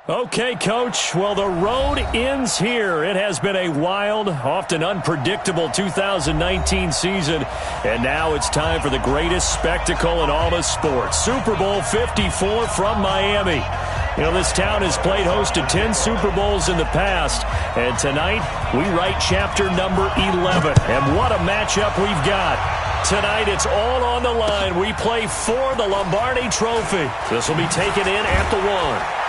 Okay, Coach. Well, the road ends here. It has been a wild, often unpredictable 2019 season. And now it's time for the greatest spectacle in all of sports. Super Bowl 54 from Miami. You know, this town has played host to 10 Super Bowls in the past. And tonight, we write chapter number 11. And what a matchup we've got. Tonight, it's all on the line. We play for the Lombardi Trophy. This will be taken in at the 1.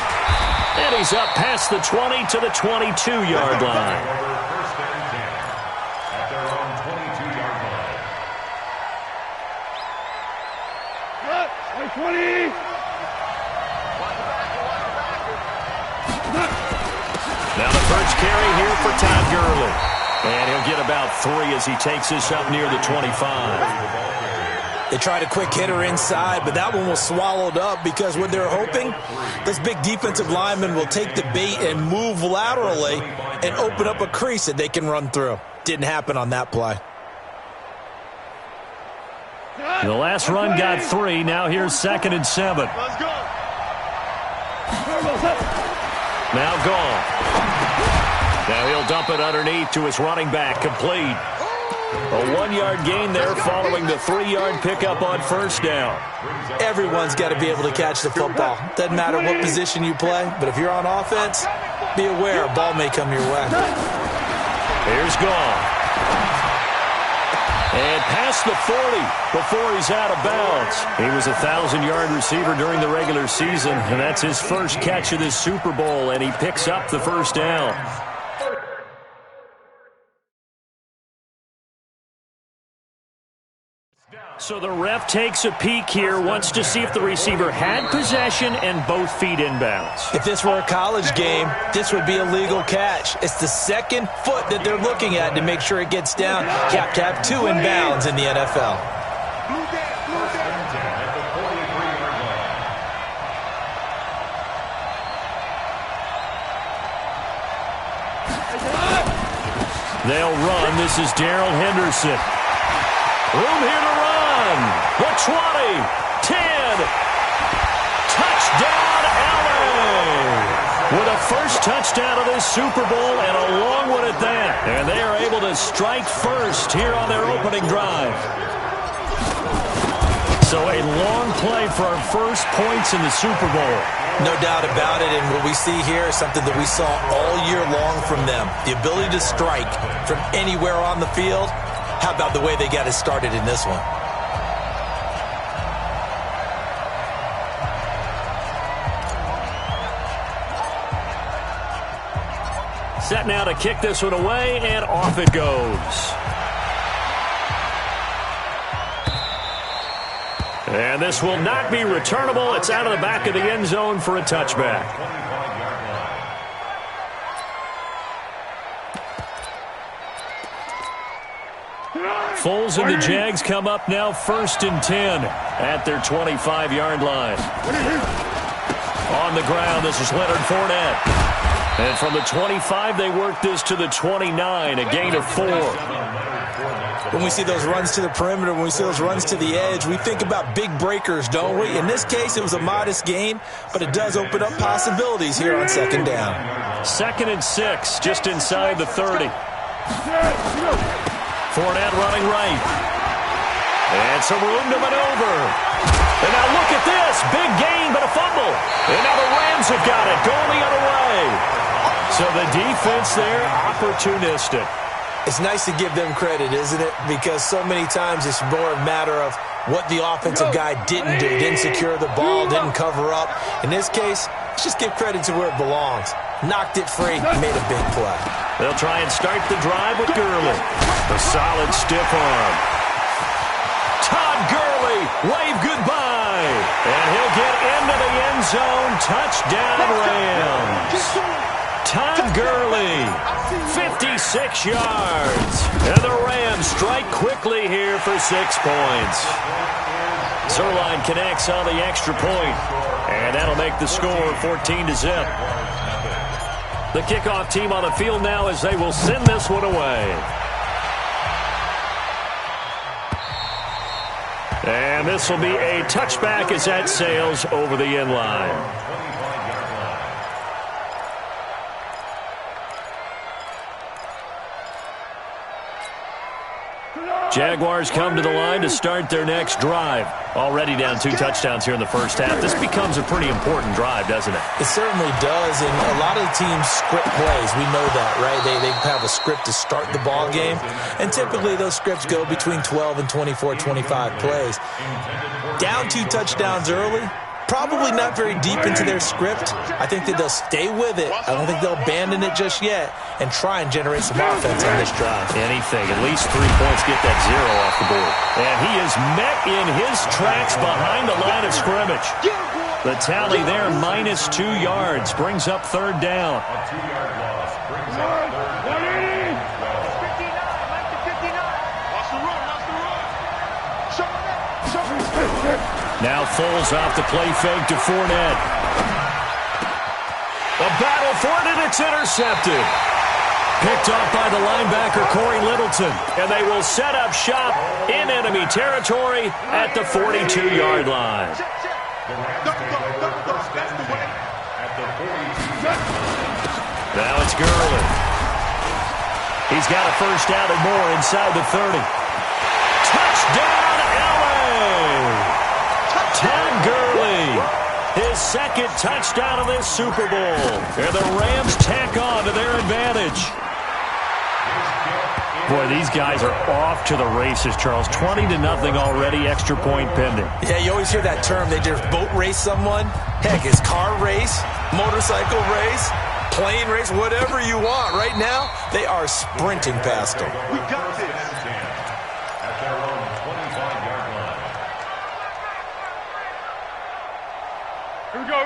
And he's up past the 20 to the 22-yard line. First and 10 at their own 22-yard line. 20. Now the first carry here for Todd Gurley. And he'll get about 3 as he takes this up near the 25. They tried a quick hitter inside, but that one was swallowed up because what they're hoping, this big defensive lineman will take the bait and move laterally and open up a crease that they can run through. Didn't happen on that play. The last run got 3. Now here's 2nd and 7. Let's go. Now gone. Now he'll dump it underneath to his running back, complete. A 1-yard gain there following the 3-yard pickup on first down. Everyone's got to be able to catch the football. Doesn't matter what position you play, but if you're on offense, be aware a ball may come your way. Here's gone. And past the 40 before he's out of bounds. He was a 1,000-yard receiver during the regular season, and that's his first catch of this Super Bowl, and he picks up the first down. So the ref takes a peek here, wants to see if the receiver had possession and both feet inbounds. If this were a college game, this would be a legal catch. It's the second foot that they're looking at to make sure it gets down. You have to have 2 inbounds in the NFL. They'll run. This is Darrell Henderson. Room here to run. The 20, 10, touchdown LA! With a first touchdown of this Super Bowl and a long one at that. And they are able to strike first here on their opening drive. So a long play for our first points in the Super Bowl. No doubt about it, and what we see here is something that we saw all year long from them. The ability to strike from anywhere on the field. How about the way they got it started in this one? Set now to kick this one away, and off it goes. And this will not be returnable. It's out of the back of the end zone for a touchback. Foles and the Jags come up now 1st and 10 at their 25-yard line. On the ground, this is Leonard Fournette. And from the 25, they work this to the 29, a gain of 4. When we see those runs to the perimeter, when we see those runs to the edge, we think about big breakers, don't we? In this case, it was a modest gain, but it does open up possibilities here on 2nd down. 2nd and 6, just inside the 30. Fournette running right. And some room to maneuver. And now look at this. Big gain, but a fumble. And now the Rams have got it. Going the other way. So the defense there, opportunistic. It's nice to give them credit, isn't it? Because so many times it's more a matter of what the offensive guy didn't do. Didn't secure the ball, didn't cover up. In this case, let's just give credit to where it belongs. Knocked it free, made a big play. They'll try and start the drive with Gurley. A solid stiff arm. Todd Gurley, wave goodbye. And he'll get into the end zone. Touchdown Rams. Todd Gurley, 56 yards. And the Rams strike quickly here for 6 points. Zerline connects on the extra point. And that'll make the score 14-0. The kickoff team on the field now as they will send this one away. And this will be a touchback as that sails over the end line. Jaguars come to the line to start their next drive. Already down 2 touchdowns here in the first half. This becomes a pretty important drive, doesn't it? It certainly does, and a lot of the teams script plays. We know that, right? They have a script to start the ball game, and typically those scripts go between 12 and 24, 25 plays. Down 2 touchdowns early, probably not very deep into their script. I think that they'll stay with it. I don't think they'll abandon it just yet and try and generate some offense on this drive. Anything, at least 3 points, get that 0 off the board. And he is met in his tracks behind the line of scrimmage. The tally there, minus 2 yards, brings up 3rd down. A 2-yard loss brings up 3rd down. Now Foles off the play fake to Fournette. The battle for it, and it's intercepted. Picked off by the linebacker, Corey Littleton. And they will set up shop in enemy territory at the 42-yard line. Now it's Gurley. He's got a first down and more inside the 30. Touchdown, LA! Todd Gurley, his 2nd touchdown of this Super Bowl. And the Rams tack on to their advantage. Boy, these guys are off to the races, Charles. 20-0 already, extra point pending. Yeah, you always hear that term. They just boat race someone. Heck, it's car race, motorcycle race, plane race, whatever you want. Right now, they are sprinting past them. We got this. At their own 25-yard line.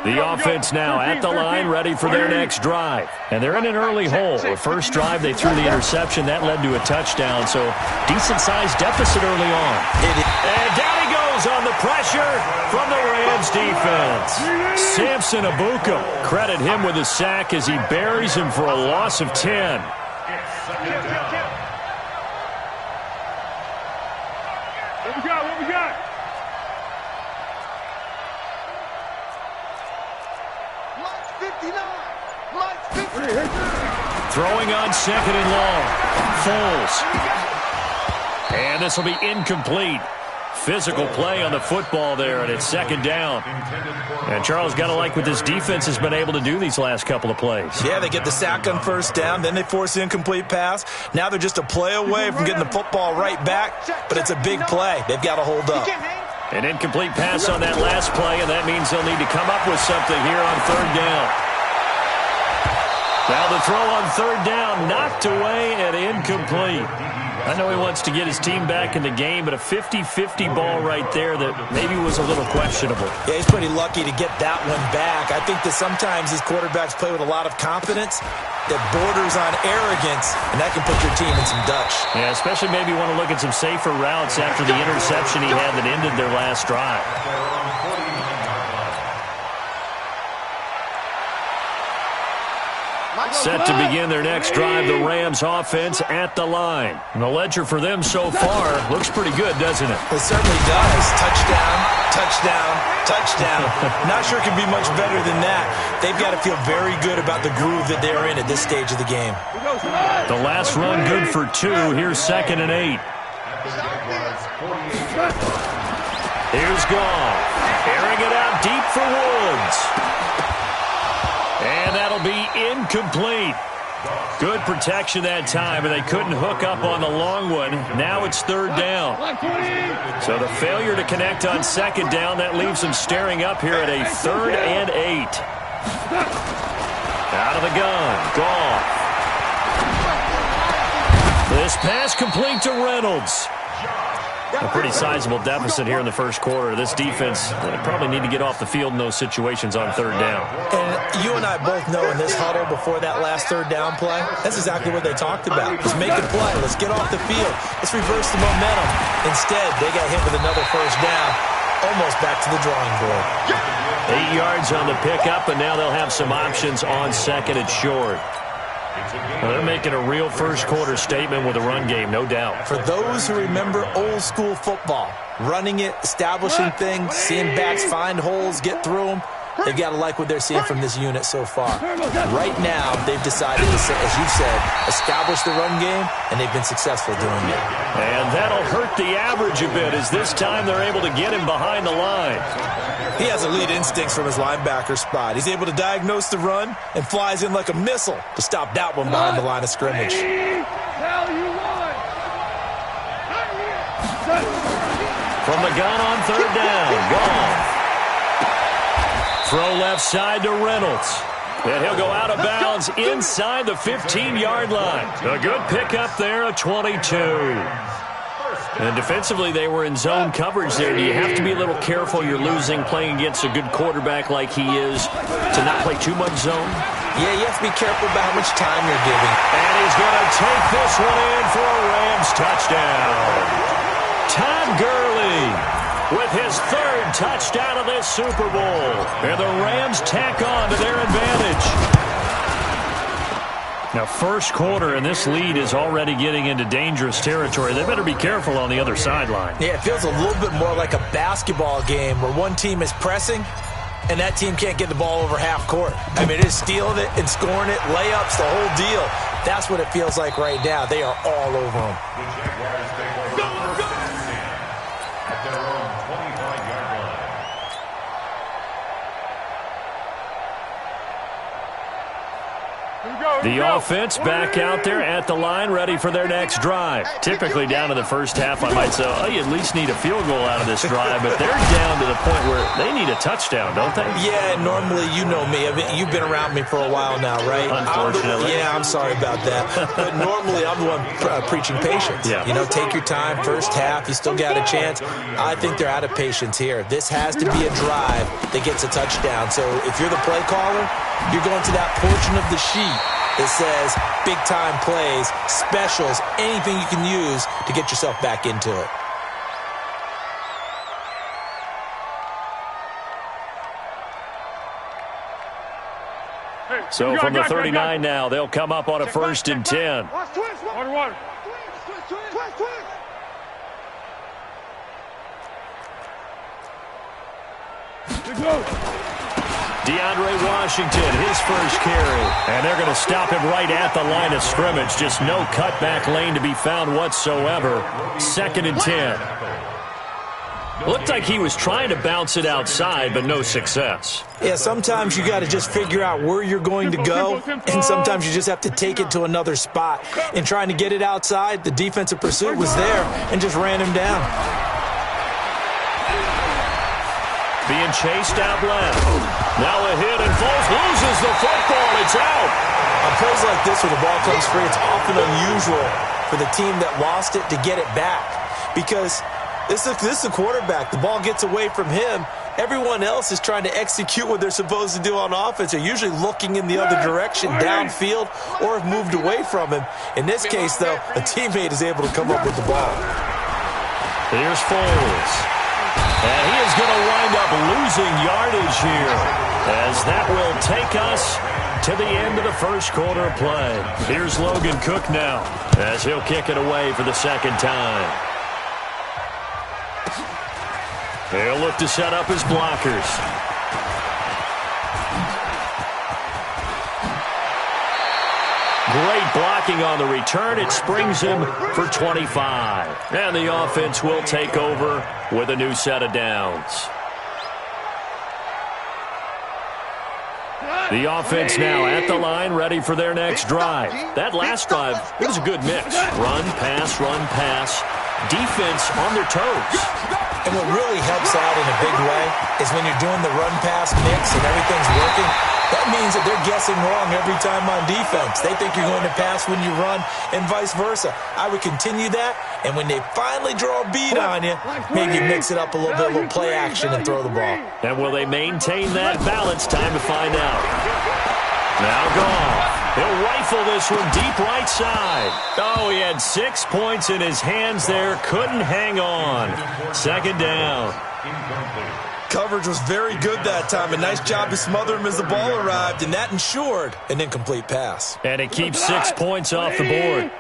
The offense now at the line, ready for their next drive. And they're in an early hole. The first drive, they threw the interception. That led to a touchdown, so decent-sized deficit early on. And down he goes on the pressure from the Rams defense. Samson Abuka, credit him with a sack as he buries him for a loss of 10. It's 2nd down. What we got? Throwing on 2nd and long. Foles. And this will be incomplete. Physical play on the football there, and it's 2nd down. And Charles, got to like what this defense has been able to do these last couple of plays. Yeah, they get the sack on 1st down, then they force the incomplete pass. Now they're just a play away from getting the football right back, but it's a big play. They've got to hold up. An incomplete pass on that last play, and that means they'll need to come up with something here on 3rd down. Now the throw on 3rd down, knocked away and incomplete. I know he wants to get his team back in the game, but a 50-50 ball right there that maybe was a little questionable. Yeah, he's pretty lucky to get that one back. I think that sometimes these quarterbacks play with a lot of confidence that borders on arrogance, and that can put your team in some Dutch. Yeah, especially maybe want to look at some safer routes after the interception he had that ended their last drive. Set to begin their next drive, the Rams offense at the line. And the ledger for them so far looks pretty good, doesn't it? It certainly does. Touchdown, touchdown, touchdown. Not sure it can be much better than that. They've got to feel very good about the groove that they're in at this stage of the game. The last run good for 2. Here's 2nd and 8. Here's Goff. Airing it out deep for Woods. And that'll be incomplete. Good protection that time, and they couldn't hook up on the long one. Now it's 3rd down. So the failure to connect on 2nd down, that leaves them staring up here at a 3rd and 8. Out of the gun, Goff. This pass complete to Reynolds. A pretty sizable deficit here in the first quarter. This defense probably need to get off the field in those situations on 3rd down. And you and I both know in this huddle before that last 3rd down play, that's exactly what they talked about. Let's make a play. Let's get off the field. Let's reverse the momentum. Instead, they got hit with another 1st down, almost back to the drawing board. 8 yards on the pickup, and now they'll have some options on 2nd and short. Well, they're making a real first quarter statement with a run game, no doubt. For those who remember old school football, running it, establishing things, seeing backs find holes, get through them, they've got to like what they're seeing from this unit so far. Right now, they've decided to, as you said, establish the run game, and they've been successful doing it. And that'll hurt the average a bit as this time they're able to get him behind the line. He has elite instincts from his linebacker spot. He's able to diagnose the run and flies in like a missile to stop that one behind the line of scrimmage. From the gun on third down, gone. Throw left side to Reynolds. And he'll go out of bounds inside the 15-yard line. A good pickup there, a 22. And defensively, they were in zone coverage there. Do you have to be a little careful? You're losing playing against a good quarterback like he is to not play too much zone? Yeah, you have to be careful about how much time you're giving. And he's going to take this one in for a Rams touchdown. Todd Gurley with his third touchdown of this Super Bowl. And the Rams tack on to their advantage. Now, first quarter, and this lead is already getting into dangerous territory. They better be careful on the other sideline. Yeah, it feels a little bit more like a basketball game where one team is pressing and that team can't get the ball over half court. I mean, it's stealing it and scoring it, layups, the whole deal. That's what it feels like right now. They are all over them. At their own 25-yard line. The offense back out there at the line, ready for their next drive. Typically down to the first half, I might say, oh, you at least need a field goal out of this drive, but they're down to the point where they need a touchdown, don't they? Yeah, normally, you know me. I mean, you've been around me for a while now, right? Unfortunately. I'm sorry about that. But normally, I'm the one preaching patience. Yeah. You know, take your time. First half, you still got a chance. I think they're out of patience here. This has to be a drive that gets a touchdown. So if you're the play caller, you're going to that portion of the sheet that says big-time plays, specials, anything you can use to get yourself back into it. So from the 39 now, they'll come up on a first and 10. DeAndre Washington, his first carry. And they're going to stop him right at the line of scrimmage. Just no cutback lane to be found whatsoever. Second and 10. Looked like he was trying to bounce it outside, but no success. Yeah, sometimes you got to just figure out where you're going to go, and sometimes you just have to take it to another spot. In trying to get it outside, the defensive pursuit was there and just ran him down. Being chased out left. Now a hit, and Foles loses the football. It's out. On plays like this where the ball comes free, it's often unusual for the team that lost it to get it back. Because this is the quarterback. The ball gets away from him. Everyone else is trying to execute what they're supposed to do on offense. They're usually looking in the other direction, downfield, or have moved away from him. In this case, though, a teammate is able to come up with the ball. Here's Foles. And he is going to wind up losing yardage here, as that will take us to the end of the first quarter of play. Here's Logan Cook now, as he'll kick it away for the second time. He'll look to set up his blockers. Great blocking on the return. It springs him for 25. And the offense will take over with a new set of downs. The offense now at the line, ready for their next drive. That last drive, it was a good mix. Run, pass, defense on their toes. And what really helps out in a big way is when you're doing the run-pass mix and everything's working, that means that they're guessing wrong every time on defense. They think you're going to pass when you run and vice versa. I would continue that, and when they finally draw a bead on you, maybe mix it up a little play action and throw the ball. And will they maintain that balance? Time to find out. Now Goff. He'll rifle this one deep right side. Oh, he had 6 points in his hands there. Couldn't hang on. Second down. Coverage was very good that time. A nice job to smother him as the ball arrived, and that ensured an incomplete pass. And it keeps 6 points off the board.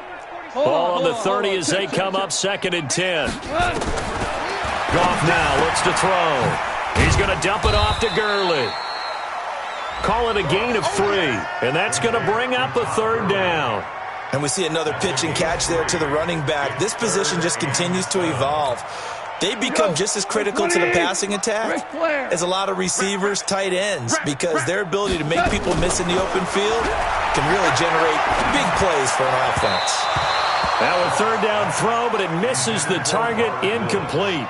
Ball on the 30 as they come up second and 10. Goff now looks to throw. He's going to dump it off to Gurley. Call it a gain of 3, and that's going to bring up a 3rd down. And we see another pitch and catch there to the running back. This position just continues to evolve. They become just as critical to the passing attack as a lot of receivers, tight ends, because their ability to make people miss in the open field can really generate big plays for an offense. Now a 3rd down throw, but it misses the target, incomplete.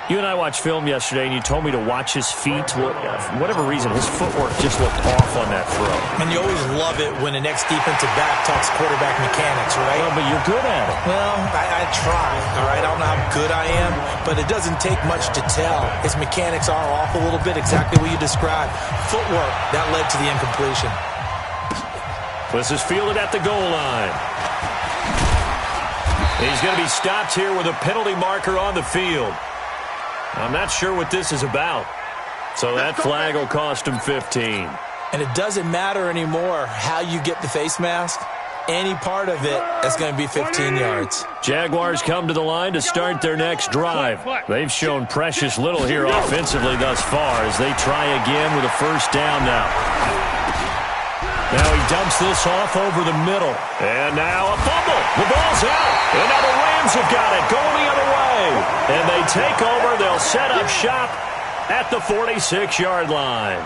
You and I watched film yesterday, and you told me to watch his feet. Well, for whatever reason, his footwork just looked off on that throw. And you always love it when the next defensive back talks quarterback mechanics, right? Well, but you're good at it. Well, I try, all right? I don't know how good I am, but it doesn't take much to tell. His mechanics are off a little bit, exactly what you described. Footwork, that led to the incompletion. This is fielded at the goal line. He's going to be stopped here with a penalty marker on the field. I'm not sure what this is about. So that flag will cost him 15. And it doesn't matter anymore how you get the face mask. Any part of it, that's going to be 15 yards. Jaguars come to the line to start their next drive. They've shown precious little here offensively thus far as they try again with a 1st down now. Now he dumps this off over the middle. And now a fumble. The ball's out. And now the Rams have got it going the other way. And they take over. They'll set up shop at the 46-yard line.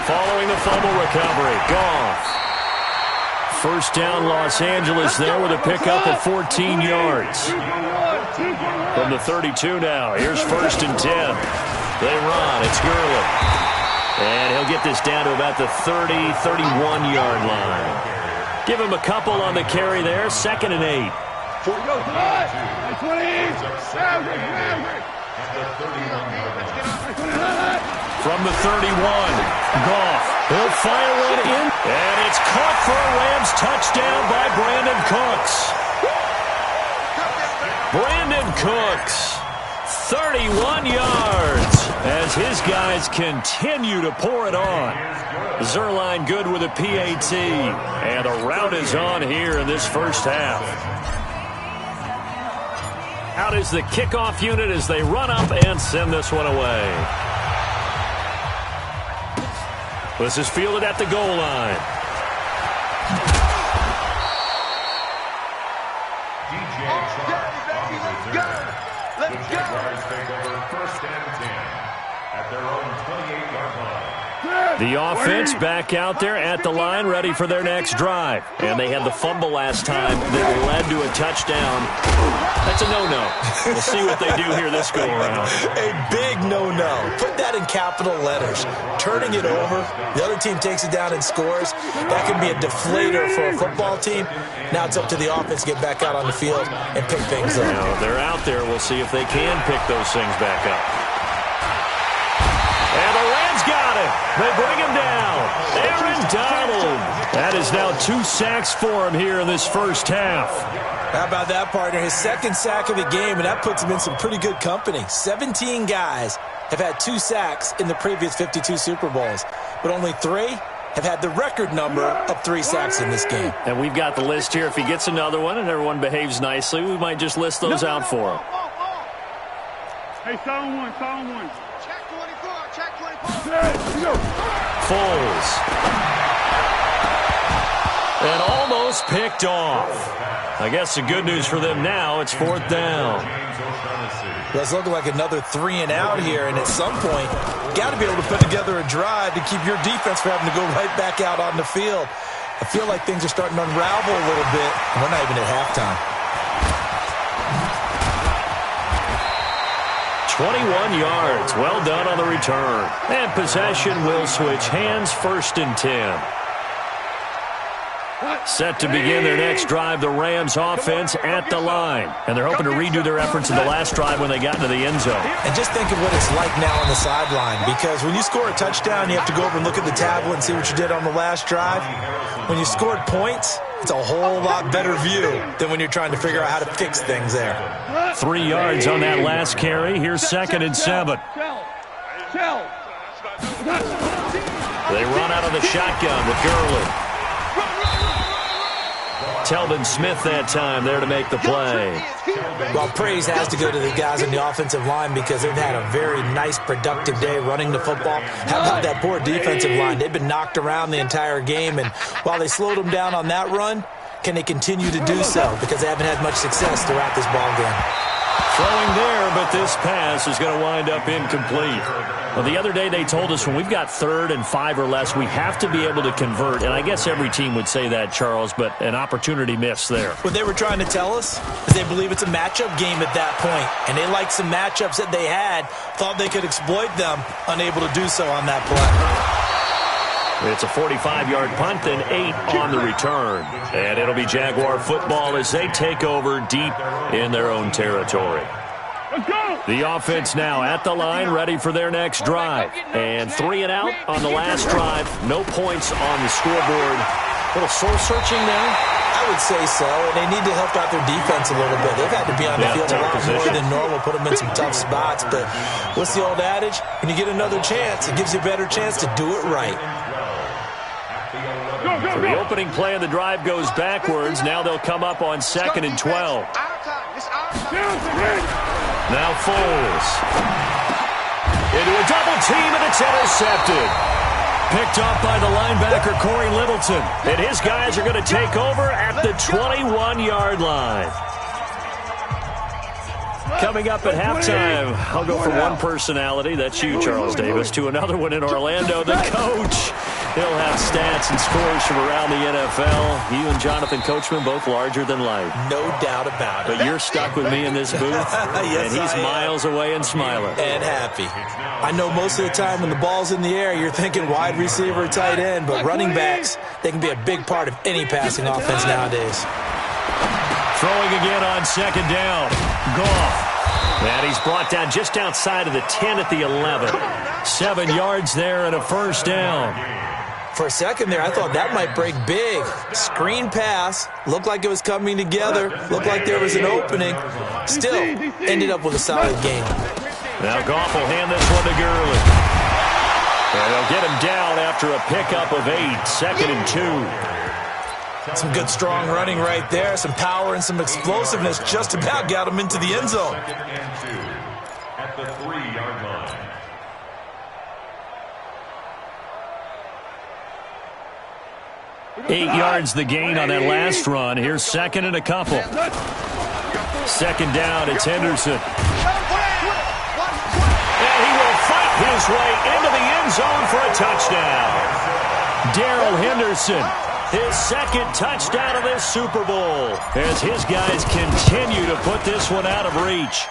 Following the fumble recovery. Goff. 1st down Los Angeles there with a pickup of 14 yards. From the 32 now. Here's 1st and 10. They run. It's Gurley. And he'll get this down to about the 30, 31-yard line. Give him a couple on the carry there. 2nd and 8. From the 31, Goff. He'll fire one in. And it's caught for a Rams touchdown by Brandon Cooks. Brandon Cooks, 31 yards, as his guys continue to pour it on. Zerline good with a PAT, and a rout is on here in this 1st half. Out is the kickoff unit as they run up and send this one away. This is fielded at the goal line. The Jaguars take over 1st and 10 at their own 28-yard line. The offense back out there at the line, ready for their next drive. And they had the fumble last time that led to a touchdown. That's a no-no. We'll see what they do here this go-around. A big no-no. Put that in capital letters. Turning it over, the other team takes it down and scores. That can be a deflator for a football team. Now it's up to the offense to get back out on the field and pick things up. Now, they're out there. We'll see if they can pick those things back up. And the Rams got it. They bring him down. Aaron Donald. That is now 2 sacks for him here in this 1st half. How about that, partner? His 2nd sack of the game, and that puts him in some pretty good company. 17 guys have had 2 sacks in the previous 52 Super Bowls, but only 3 have had the record number of 3 sacks in this game. And we've got the list here. If he gets another one and everyone behaves nicely, we might just list those out for him. Hey, sound one. Foles. And almost picked off. I guess the good news for them now, it's 4th down. Well, it's looking like another 3 and out here, and at some point, got to be able to put together a drive to keep your defense from having to go right back out on the field. I feel like things are starting to unravel a little bit, and we're not even at halftime. 21 yards. Well done on the return. And possession will switch hands. 1st and 10. Set to begin their next drive, the Rams offense at the line. And they're hoping to redo their efforts in the last drive when they got into the end zone. And just think of what it's like now on the sideline, because when you score a touchdown, you have to go over and look at the tablet and see what you did on the last drive. When you scored points, it's a whole lot better view than when you're trying to figure out how to fix things there. 3 yards on that last carry. Here's 2nd and 7. They run out of the shotgun with Gurley. Telvin Smith that time there to make the play. Well, praise has to go to the guys on the offensive line because they've had a very nice, productive day running the football. How about that poor defensive line? They've been knocked around the entire game, and while they slowed them down on that run, can they continue to do so? Because they haven't had much success throughout this ball game. Throwing there, but this pass is going to wind up incomplete. Well, the other day they told us when we've got 3rd and 5 or less, we have to be able to convert. And I guess every team would say that, Charles, but an opportunity missed there. What they were trying to tell us is they believe it's a matchup game at that point. And they liked some matchups that they had, thought they could exploit them, unable to do so on that play. It's a 45-yard punt and 8 on the return. And it'll be Jaguar football as they take over deep in their own territory. The offense now at the line, ready for their next drive. And 3 and out on the last drive. No points on the scoreboard. A little soul-searching now? I would say so, and they need to help out their defense a little bit. They've had to be on the field a lot more than normal, put them in some tough spots. But what's the old adage? When you get another chance, it gives you a better chance to do it right. So the opening play of the drive goes backwards. Now they'll come up on 2nd and 12. Now Foles. Into a double team, and it's intercepted. Picked off by the linebacker, Corey Littleton. And his guys are going to take over at the 21-yard line. Coming up at halftime, I'll go from one personality, that's you, Charles Davis, to another one in Orlando, the coach. He'll have stats and scores from around the NFL. You and Jonathan Coachman, both larger than life. No doubt about it. But you're stuck with me in this booth, yes, and he's miles away and smiling. And happy. I know most of the time when the ball's in the air, you're thinking wide receiver, tight end, but running backs, they can be a big part of any passing offense nowadays. Throwing again on 2nd down. Goff. And he's brought down just outside of the 10 at the 11. 7 yards there and a first down. For a second there, I thought that might break big. Screen pass. Looked like it was coming together. Looked like there was an opening. Still, ended up with a solid game. Now Goff will hand this one to Gurley. And they'll get him down after a pickup of 8. 2nd and 2. Some good, strong running right there. Some power and some explosiveness just about got him into the end zone. At the 3-yard line. Eight yards the gain on that last run. Here's 2nd and a couple. 2nd down, it's Henderson. And he will fight his way into the end zone for a touchdown. Darrell Henderson, his 2nd touchdown of this Super Bowl, as his guys continue to put this one out of reach.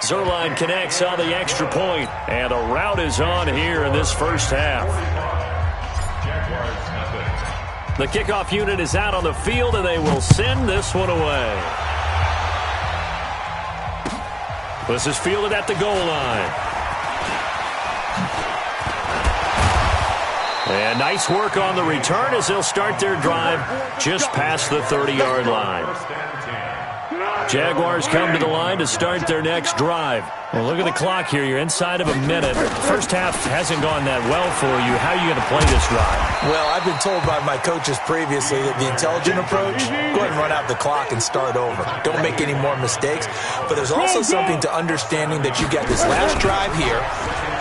Zerline connects on the extra point, and the rout is on here in this first half. The kickoff unit is out on the field, and they will send this one away. This is fielded at the goal line. And nice work on the return as they'll start their drive just past the 30-yard line. Jaguars come to the line to start their next drive. Well, look at the clock here. You're inside of a minute. First half hasn't gone that well for you. How are you going to play this drive? Well, I've been told by my coaches previously that the intelligent approach, go ahead and run out the clock and start over. Don't make any more mistakes. But there's also something to understanding that you got this last drive here.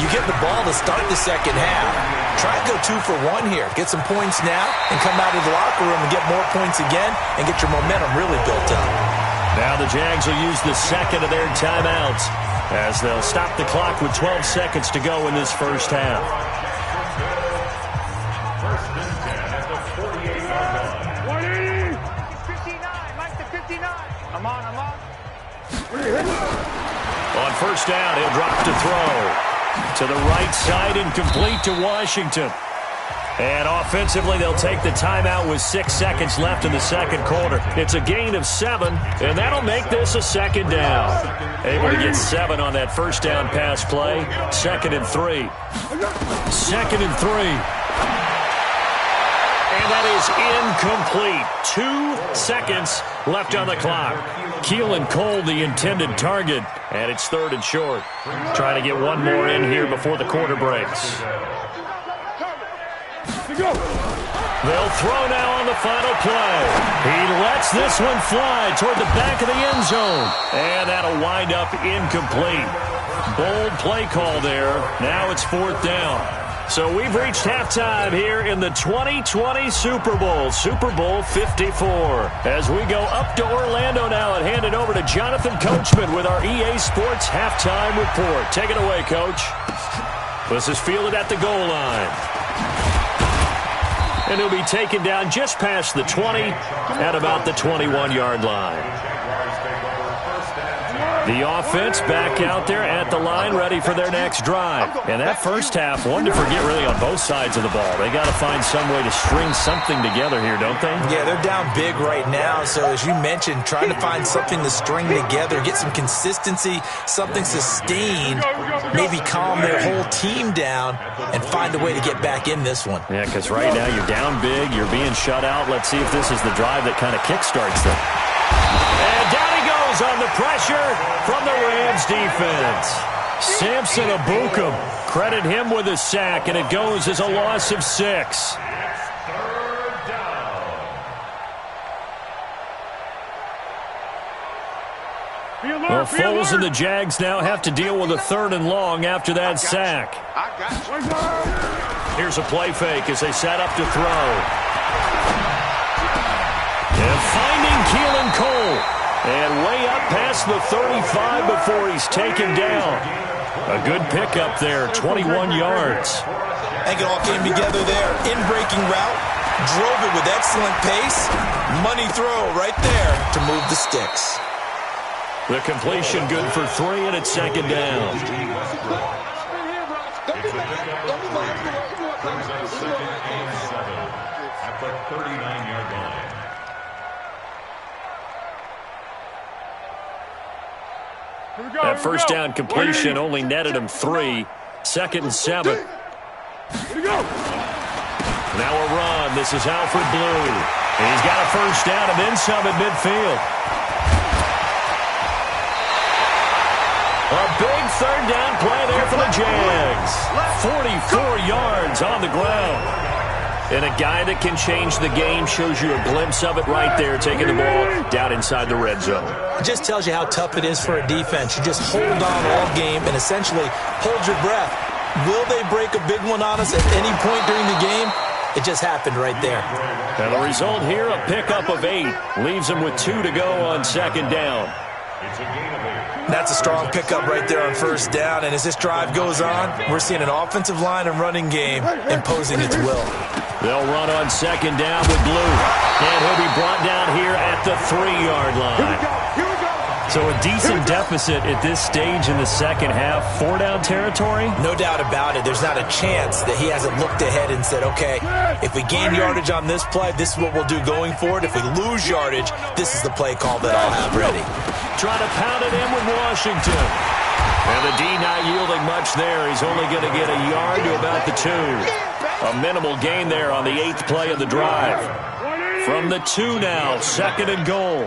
You get the ball to start the second half. Try and go 2 for 1 here. Get some points now and come out of the locker room and get more points again and get your momentum really built up. Now the Jags will use the 2nd of their timeouts as they'll stop the clock with 12 seconds to go in this first half. On first down, he'll drop to throw. To the right side, incomplete to Washington. And offensively, they'll take the timeout with 6 seconds left in the second quarter. It's a gain of 7, and that'll make this a 2nd down. Able to get 7 on that first down pass play. 2nd and 3. 2nd and 3. And that is incomplete. 2 seconds left on the clock. Keelan Cole, the intended target, and it's 3rd and short. Trying to get one more in here before the quarter breaks. They'll throw now on the final play. He lets this one fly toward the back of the end zone. And that'll wind up incomplete. Bold play call there. Now it's 4th down. So we've reached halftime here in the 2020 Super Bowl, Super Bowl 54. As we go up to Orlando now and hand it over to Jonathan Coachman with our EA Sports Halftime Report. Take it away, Coach. This is fielded at the goal line. And he'll be taken down just past the 20 at about the 21-yard line. The offense back out there at the line, ready for their next drive. And that first half, one to forget really on both sides of the ball. They got to find some way to string something together here, don't they? Yeah, they're down big right now. So as you mentioned, trying to find something to string together, get some consistency, something sustained, maybe calm their whole team down and find a way to get back in this one. Yeah, because right now you're down big, you're being shut out. Let's see if this is the drive that kind of kickstarts them. And down he goes on the pressure from the Rams defense. Samson Abukum, credit him with a sack, and it goes as a loss of 6. Well, Foles and the Jags now have to deal with a 3rd and long after that sack. Here's a play fake as they set up to throw. And finding Keelan Cole. And way up past the 35 before he's taken down. A good pickup there, 21 yards. I think it all came together there. In-breaking route, drove it with excellent pace. Money throw right there to move the sticks. The completion good for 3, and it's 2nd down. It's a pickup of 3. Brings up 2nd and 7 at the 39-yard line. That first down completion only netted him 3. 2nd and 7. Now a run. This is Alfred Blue. And he's got a first down and then some at midfield. A big 3rd down play there for the Jags. 44 yards on the ground. And a guy that can change the game, shows you a glimpse of it right there, taking the ball down inside the red zone. It just tells you how tough it is for a defense. You just hold on all game and essentially hold your breath. Will they break a big one on us at any point during the game? It just happened right there. And the result here, a pickup of 8. Leaves them with 2 to go on 2nd down. That's a strong pickup right there on 1st down. And as this drive goes on, we're seeing an offensive line and running game imposing its will. They'll run on 2nd down with Blue. And he'll be brought down here at the 3-yard line. So a decent deficit at this stage in the second half. 4-down territory? No doubt about it. There's not a chance that he hasn't looked ahead and said, okay, if we gain yardage on this play, this is what we'll do going forward. If we lose yardage, this is the play call that I'll have ready. Trying to pound it in with Washington. And the D not yielding much there. He's only going to get a yard to about the 2. A minimal gain there on the 8th play of the drive. From the 2 now, 2nd and goal.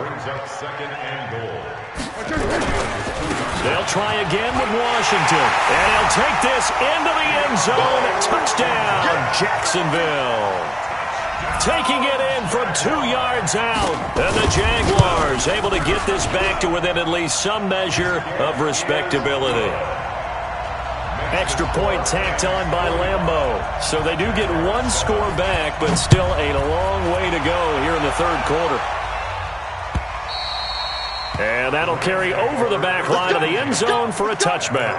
They'll try again with Washington. And he'll take this into the end zone. Touchdown, Jacksonville. Taking it in from 2 yards out. And the Jaguars able to get this back to within at least some measure of respectability. Extra point tacked on by Lambeau. So they do get 1 score back, but still a long way to go here in the 3rd quarter. And that'll carry over the back line of the end zone for a touchback.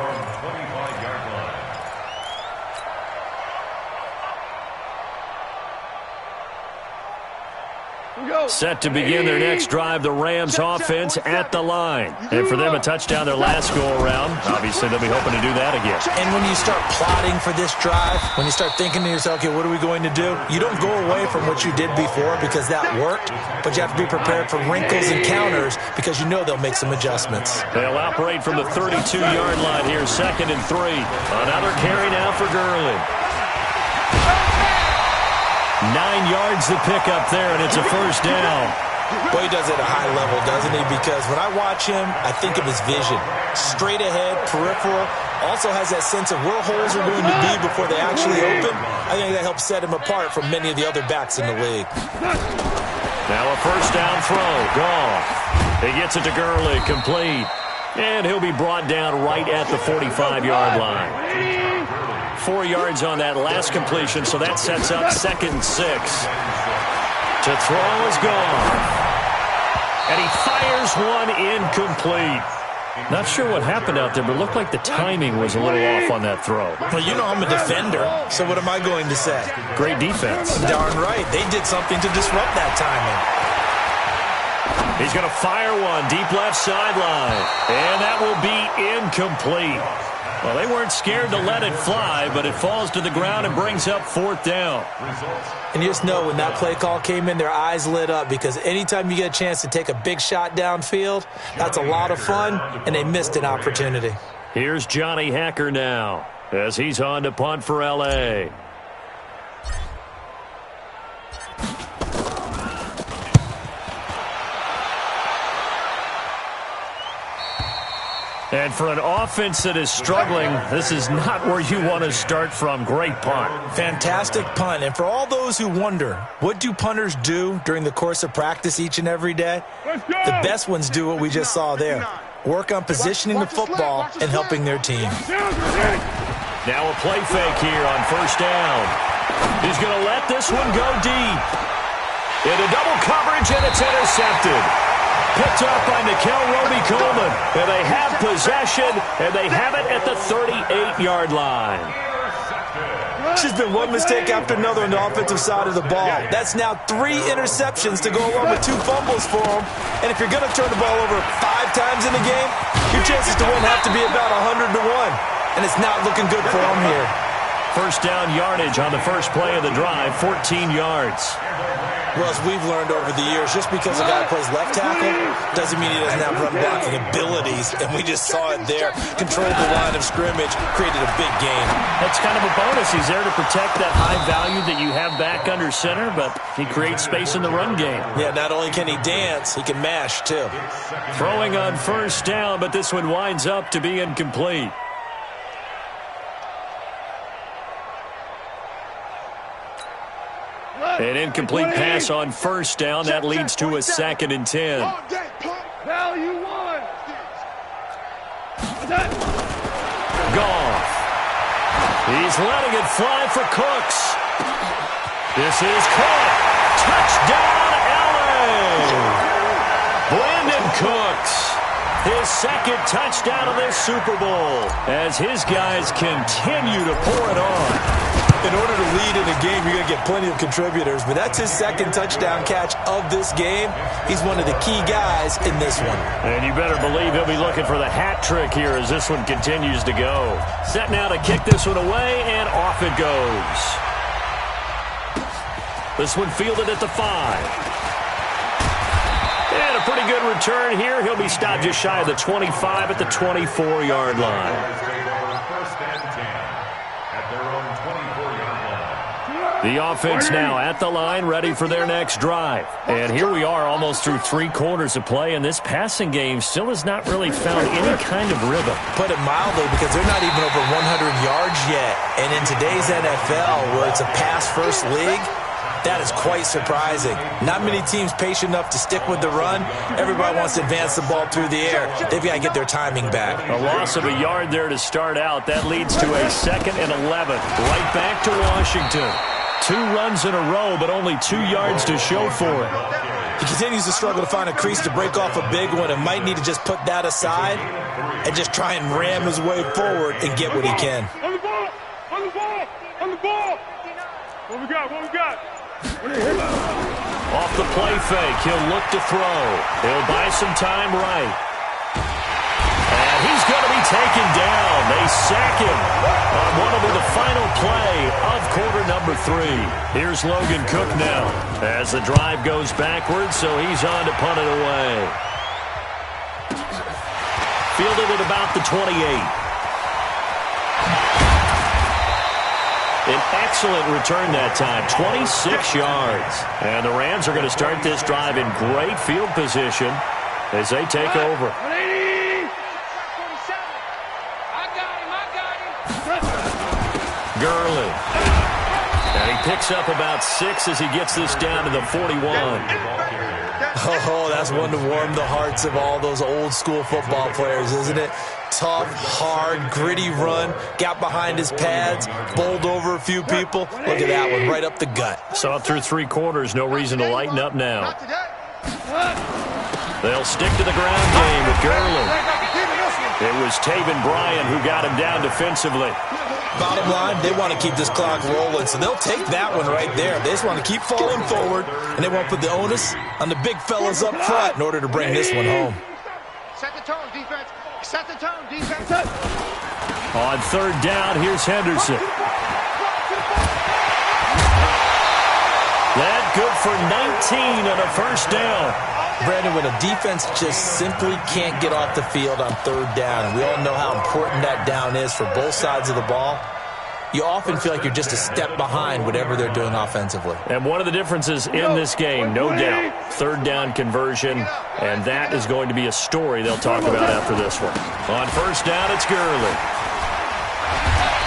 Set to begin their next drive, the Rams offense at the line. And for them, a touchdown their last go-around. Obviously, they'll be hoping to do that again. And when you start plotting for this drive, when you start thinking to yourself, okay, what are we going to do? You don't go away from what you did before because that worked, but you have to be prepared for wrinkles and counters because you know they'll make some adjustments. They'll operate from the 32-yard line here, 2nd and 3. Another carry now for Gurley. 9 yards to pick up there, and it's a first down. Boy, he does it at a high level, doesn't he? Because when I watch him, I think of his vision. Straight ahead, peripheral, also has that sense of where holes are going to be before they actually open. I think that helps set him apart from many of the other backs in the league. Now a first down throw. Goff. He gets it to Gurley, complete. And he'll be brought down right at the 45-yard line. 4 yards on that last completion, so that sets up 2nd and 6. To throw is Goff. And he fires one incomplete. Not sure what happened out there, but it looked like the timing was a little off on that throw. Well, you know I'm a defender, so what am I going to say? Great defense. Darn right. They did something to disrupt that timing. He's going to fire one deep left sideline. And that will be incomplete. Well, they weren't scared to let it fly, but it falls to the ground and brings up 4th down. And you just know when that play call came in, their eyes lit up, because anytime you get a chance to take a big shot downfield, that's a lot of fun, and they missed an opportunity. Here's Johnny Hacker now as he's on to punt for L.A. And for an offense that is struggling, this is not where you want to start from. Great punt. Fantastic punt. And for all those who wonder, what do punters do during the course of practice each and every day? The best ones do what we just saw there. Work on positioning the football and helping their team. Now a play fake here on first down. He's going to let this one go deep. Into double coverage, and it's intercepted. Picked up by Nickel Roby-Coleman. And they have possession, and they have it at the 38-yard line. It's just been one mistake after another on the offensive side of the ball. That's now 3 interceptions to go along with 2 fumbles for them. And if you're going to turn the ball over 5 times in the game, your chances to win have to be about 100 to 1. And it's not looking good for them here. First down yardage on the first play of the drive, 14 yards. Well, as we've learned over the years, just because a guy plays left tackle doesn't mean he doesn't have run blocking abilities. And we just saw it there. Controlled the line of scrimmage, created a big game. That's kind of a bonus. He's there to protect that high value that you have back under center, but he creates space in the run game. Yeah, not only can he dance, he can mash too. Throwing on first down, but this one winds up to be incomplete. An incomplete pass on first down. That leads to a 2nd and 10. Goff. He's letting it fly for Cooks. This is caught. Touchdown, LA. Brandon Cooks. His 2nd touchdown of this Super Bowl as his guys continue to pour it on. In order to lead in a game, you're going to get plenty of contributors, but that's his 2nd touchdown catch of this game. He's one of the key guys in this one. And you better believe he'll be looking for the hat trick here as this one continues to go. Set now to kick this one away, and off it goes. This one fielded at the 5. And a pretty good return here. He'll be stopped just shy of the 25 at the 24-yard line. The offense now at the line, ready for their next drive. And here we are almost through 3 quarters of play, and this passing game still has not really found any kind of rhythm. Put it mildly, because they're not even over 100 yards yet. And in today's NFL, where it's a pass-first league, that is quite surprising. Not many teams patient enough to stick with the run. Everybody wants to advance the ball through the air. They've got to get their timing back. A loss of a yard there to start out. That leads to a 2nd and 11. Right back to Washington. 2 runs in a row, but only 2 yards to show for it. He continues to struggle to find a crease to break off a big one and might need to just put that aside and just try and ram his way forward and get what he can. On the ball! On the ball! On the ball! What we got? What we got? Off the play fake, he'll look to throw. He'll buy some time right. And he's going to be taken down. They sack him on what will be the final play of quarter number 3. Here's Logan Cook now as the drive goes backwards, so he's on to punt it away. Fielded at about the 28. An excellent return that time, 26 yards. And the Rams are going to start this drive in great field position as they take over. Gurley. And he picks up about 6 as he gets this down to the 41. Oh, that's one to warm the hearts of all those old-school football players, isn't it? Tough, hard, gritty run, got behind his pads, bowled over a few people. Look at that one, right up the gut. Saw through 3 quarters, no reason to lighten up now. They'll stick to the ground game with Gurley. It was Taven Bryan who got him down defensively. Bottom line, they want to keep this clock rolling, so they'll take that one right there. They just want to keep falling forward, and they won't put the onus on the big fellas up front in order to bring this one home. Set the tone, defense. Set the tone, defense. On 3rd down, here's Henderson. That good for 19 on a 1st down. Brandon, when a defense just simply can't get off the field on 3rd down, and we all know how important that down is for both sides of the ball, you often feel like you're just a step behind whatever they're doing offensively. And one of the differences in this game, no doubt, 3rd down conversion, and that is going to be a story they'll talk about after this one. On 1st down, it's Gurley.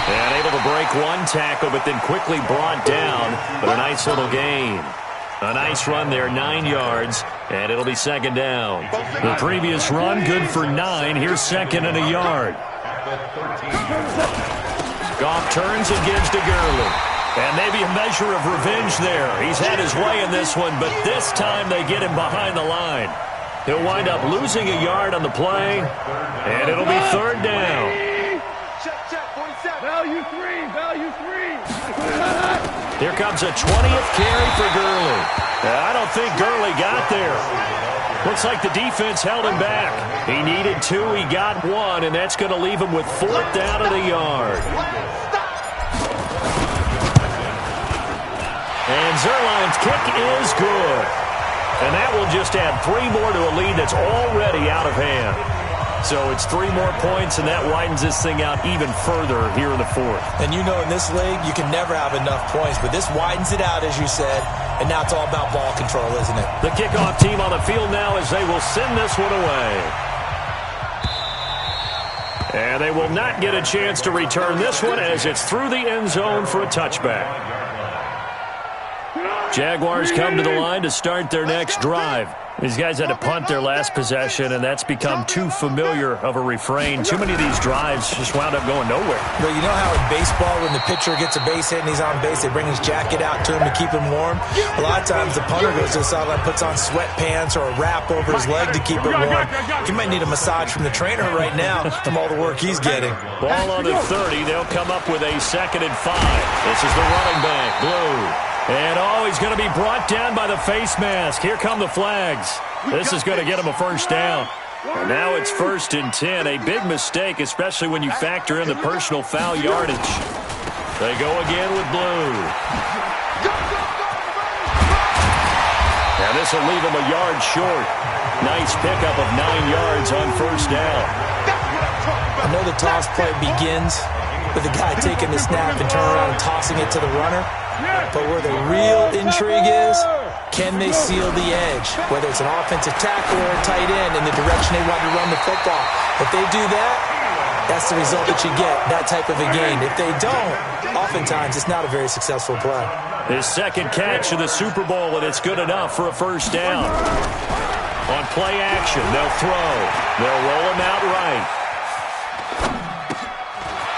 And able to break 1 tackle, but then quickly brought down, but a nice little gain. A nice run there, 9 yards, and it'll be 2nd down. The previous run, good for 9. Here's 2nd and a yard. Goff turns and gives to Gurley. And maybe a measure of revenge there. He's had his way in this one, but this time they get him behind the line. He'll wind up losing a yard on the play, and it'll be 3rd down. Value 3, value 3. Here comes a 20th carry for Gurley. I don't think Gurley got there. Looks like the defense held him back. He needed 2, he got 1, and that's going to leave him with 4th down and a yard. And Zuerlein's kick is good. And that will just add 3 more to a lead that's already out of hand. So it's 3 more points, and that widens this thing out even further here in the 4th. And you know in this league, you can never have enough points, but this widens it out, as you said, and now it's all about ball control, isn't it? The kickoff team on the field now as they will send this one away. And they will not get a chance to return this one as it's through the end zone for a touchback. Jaguars come to the line to start their next drive. These guys had to punt their last possession, and that's become too familiar of a refrain. Too many of these drives just wound up going nowhere. Well, you know how in baseball, when the pitcher gets a base hit and he's on base, they bring his jacket out to him to keep him warm? A lot of times the punter goes to the sideline, puts on sweatpants or a wrap over his leg to keep it warm. He might need a massage from the trainer right now from all the work he's getting. Ball on the 30. They'll come up with a 2nd and 5. This is the running back, Blue. And, he's going to be brought down by the face mask. Here come the flags. This is going to get him a 1st down. And now it's 1st and 10. A big mistake, especially when you factor in the personal foul yardage. They go again with Blue. And this will leave him a yard short. Nice pickup of 9 yards on 1st down. I know the toss play begins with the guy taking the snap and turning around and tossing it to the runner. But where the real intrigue is, can they seal the edge? Whether it's an offensive tackle or a tight end in the direction they want to run the football. If they do that, that's the result that you get, that type of a gain. If they don't, oftentimes it's not a very successful play. His 2nd catch of the Super Bowl, and it's good enough for a 1st down. On play action, they'll throw. They'll roll him out right.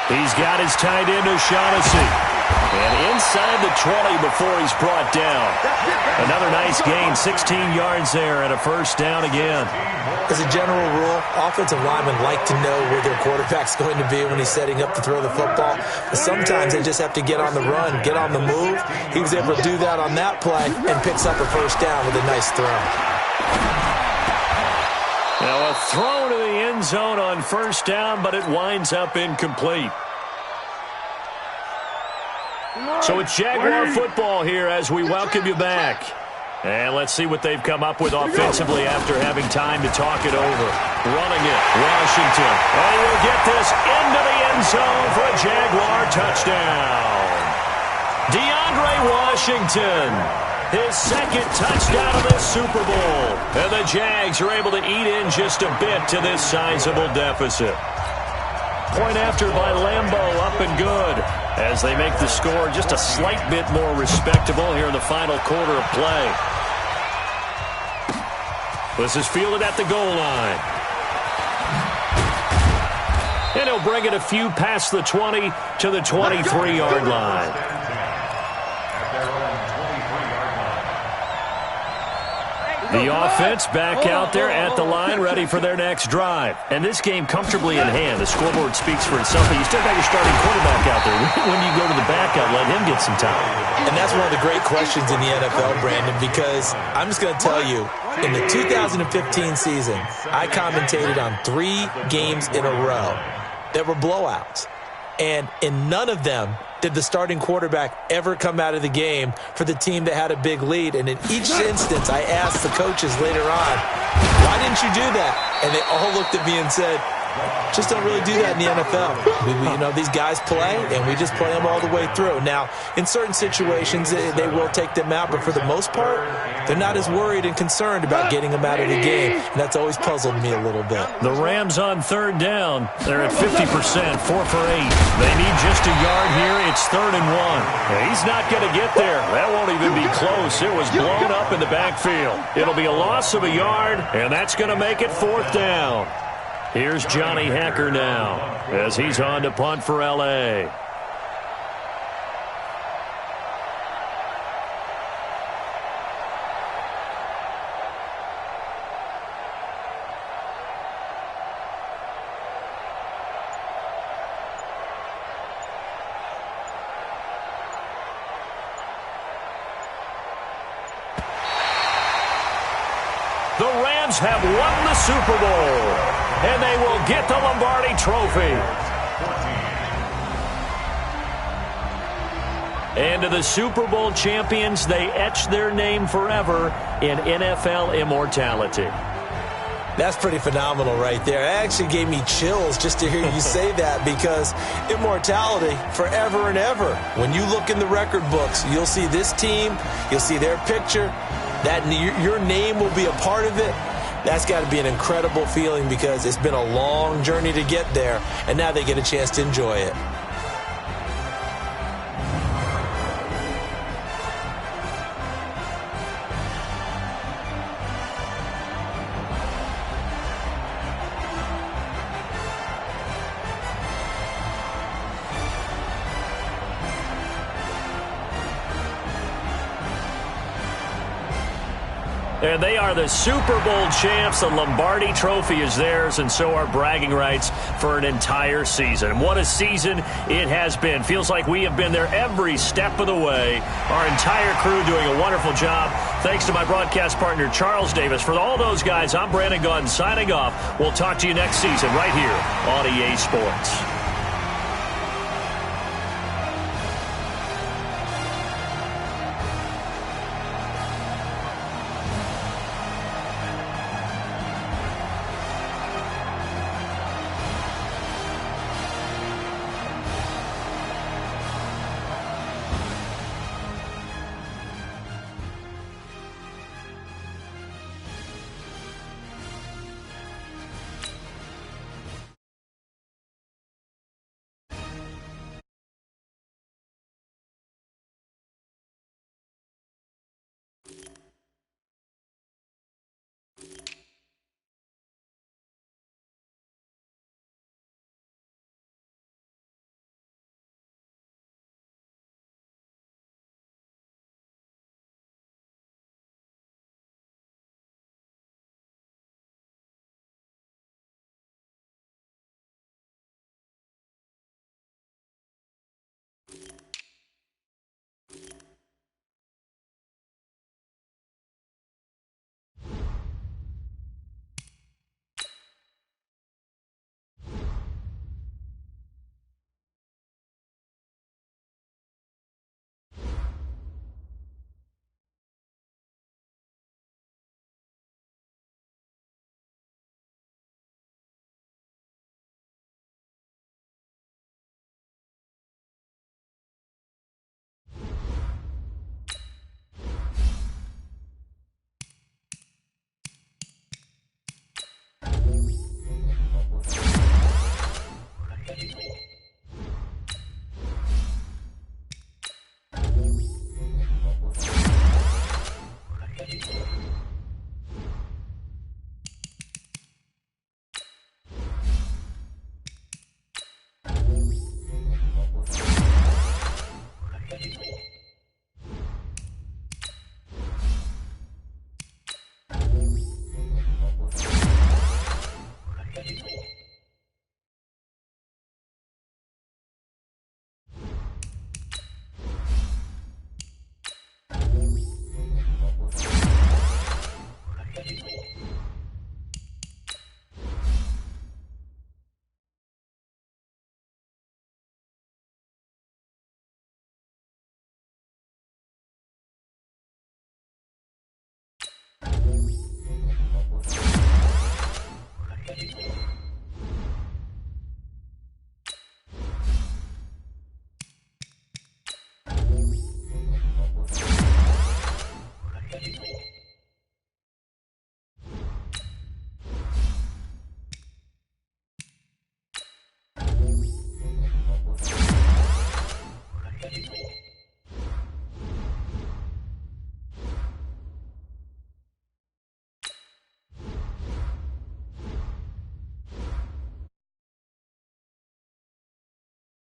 He's got his tight end, O'Shaughnessy. And inside the 20 before he's brought down. Another nice gain, 16 yards there, and a 1st down again. As a general rule, offensive linemen like to know where their quarterback's going to be when he's setting up to throw the football. But sometimes they just have to get on the run, get on the move. He was able to do that on that play and picks up a 1st down with a nice throw. Now a throw to the end zone on 1st down, but it winds up incomplete. So it's Jaguar football here as we welcome you back. And let's see what they've come up with offensively after having time to talk it over. Running it, Washington. And we'll get this into the end zone for a Jaguar touchdown. DeAndre Washington, his second touchdown of this Super Bowl. And the Jags are able to eat in just a bit to this sizable deficit. Point after by Lambeau, up and good, as they make the score just a slight bit more respectable here in the final quarter of play. This is fielded at the goal line. And he'll bring it a few past the 20 to the 23-yard line. The offense back out there at the line, ready for their next drive. And this game comfortably in hand. The scoreboard speaks for itself, but you still got your starting quarterback out there. When do you go to the backup, let him get some time? And that's one of the great questions in the NFL, Brandon, because I'm just going to tell you, in the 2015 season, I commentated on 3 games in a row that were blowouts. And in none of them did the starting quarterback ever come out of the game for the team that had a big lead. And in each instance, I asked the coaches later on, why didn't you do that? And they all looked at me and said, just don't really do that in the NFL. These guys play, and we just play them all the way through. Now, in certain situations, they will take them out, but for the most part, they're not as worried and concerned about getting them out of the game, and that's always puzzled me a little bit. The Rams on third down. They're at 50%, 4 for 8. They need just a yard here. It's 3rd and 1. He's not going to get there. That won't even be close. It was blown up in the backfield. It'll be a loss of a yard, and that's going to make it 4th down. Here's Johnny Hecker now as he's on to punt for L.A. The Rams have won the Super Bowl. And they will get the Lombardi Trophy. And to the Super Bowl champions, they etch their name forever in NFL immortality. That's pretty phenomenal right there. It actually gave me chills just to hear you say that, because immortality forever and ever. When you look in the record books, you'll see this team, you'll see their picture, that your name will be a part of it. That's got to be an incredible feeling, because it's been a long journey to get there, and now they get a chance to enjoy it. And they are the Super Bowl champs. The Lombardi Trophy is theirs, and so are bragging rights for an entire season. What a season it has been. Feels like we have been there every step of the way. Our entire crew doing a wonderful job. Thanks to my broadcast partner, Charles Davis. For all those guys, I'm Brandon Gunn signing off. We'll talk to you next season right here on EA Sports.